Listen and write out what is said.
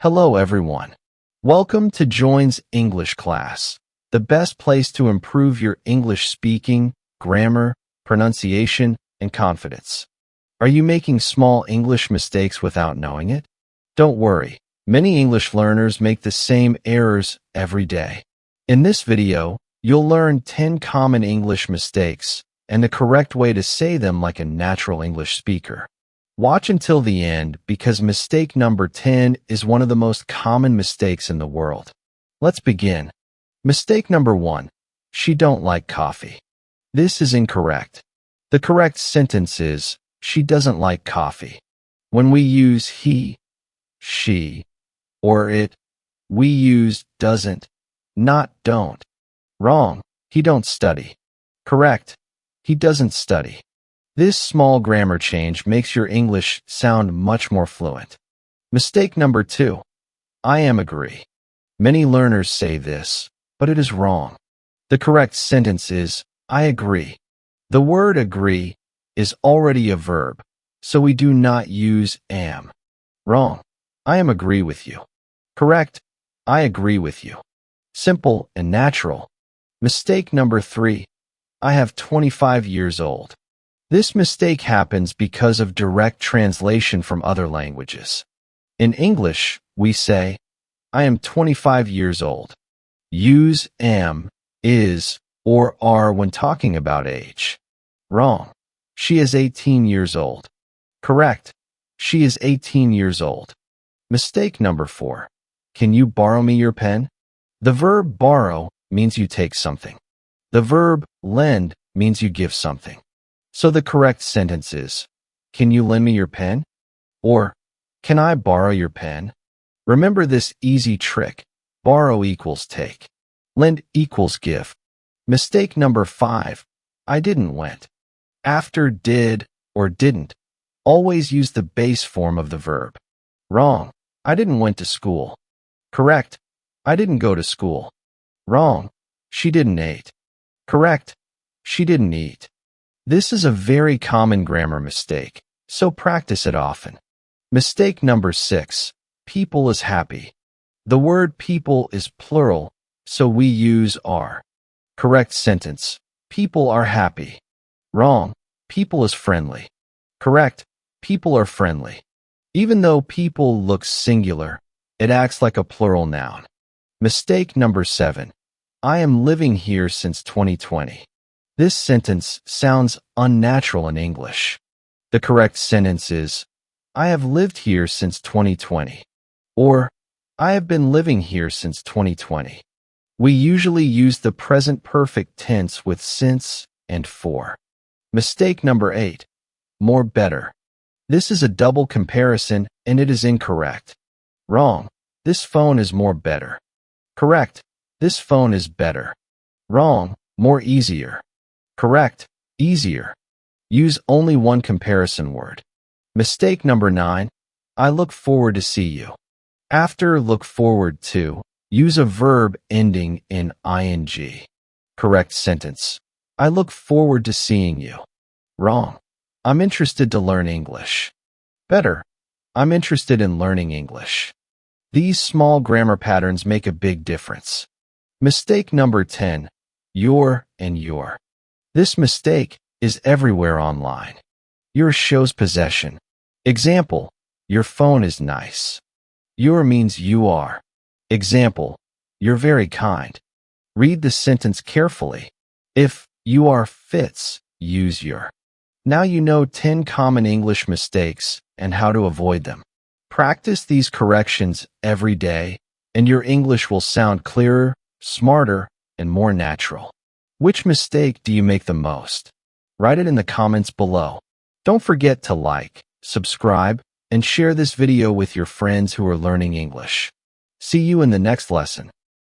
Hello everyone. Welcome to Joins English class, the best place to improve your English speaking, grammar, pronunciation, and confidence. Are you making small English mistakes without knowing it? Don't worry, many English learners make the same errors every day. In this video, you'll learn 10 common English mistakes and the correct way to say them like a natural English speaker. Watch until the end because mistake number 10 is one of the most common mistakes in the world. Let's begin. Mistake number 1. She don't like coffee. This is incorrect. The correct sentence is, she doesn't like coffee. When we use he, she, or it, we use doesn't, not don't. Wrong. He don't study. Correct. He doesn't study. This small grammar change makes your English sound much more fluent. Mistake number 2. I am agree. Many learners say this, but it is wrong. The correct sentence is, I agree. The word agree is already a verb, so we do not use am. Wrong. I am agree with you. Correct. I agree with you. Simple and natural. Mistake number 3. I have 25 years old. This mistake happens because of direct translation from other languages. In English, we say, I am 25 years old. Use am, is, or are when talking about age. Wrong. She is 18 years old. Correct. She is 18 years old. Mistake number 4. Can you borrow me your pen? The verb borrow means you take something. The verb lend means you give something. So the correct sentence is, can you lend me your pen? Or, can I borrow your pen? Remember this easy trick. Borrow equals take. Lend equals give. Mistake number 5. I didn't went. After did or didn't, always use the base form of the verb. Wrong. I didn't went to school. Correct. I didn't go to school. Wrong. She didn't ate. Correct. She didn't eat. This is a very common grammar mistake, so practice it often. Mistake number 6. People is happy. The word people is plural, so we use are. Correct sentence. People are happy. Wrong. People is friendly. Correct. People are friendly. Even though people looks singular, it acts like a plural noun. Mistake number 7. I am living here since 2020. This sentence sounds unnatural in English. The correct sentence is, I have lived here since 2020. Or, I have been living here since 2020. We usually use the present perfect tense with since and for. Mistake number 8. More better. This is a double comparison and it is incorrect. Wrong. This phone is more better. Correct. This phone is better. Wrong. More easier. Correct. Easier. Use only one comparison word. Mistake number 9. I look forward to see you. After look forward to, use a verb ending in ing. Correct sentence. I look forward to seeing you. Wrong. I'm interested to learn English. Better. I'm interested in learning English. These small grammar patterns make a big difference. Mistake number 10. Your and your. This mistake is everywhere online. Your shows possession. Example, your phone is nice. Your means you are. Example, you're very kind. Read the sentence carefully. If you are fits, use your. Now you know 10 common English mistakes and how to avoid them. Practice these corrections every day, and your English will sound clearer, smarter, and more natural. Which mistake do you make the most? Write it in the comments below. Don't forget to like, subscribe, and share this video with your friends who are learning English. See you in the next lesson.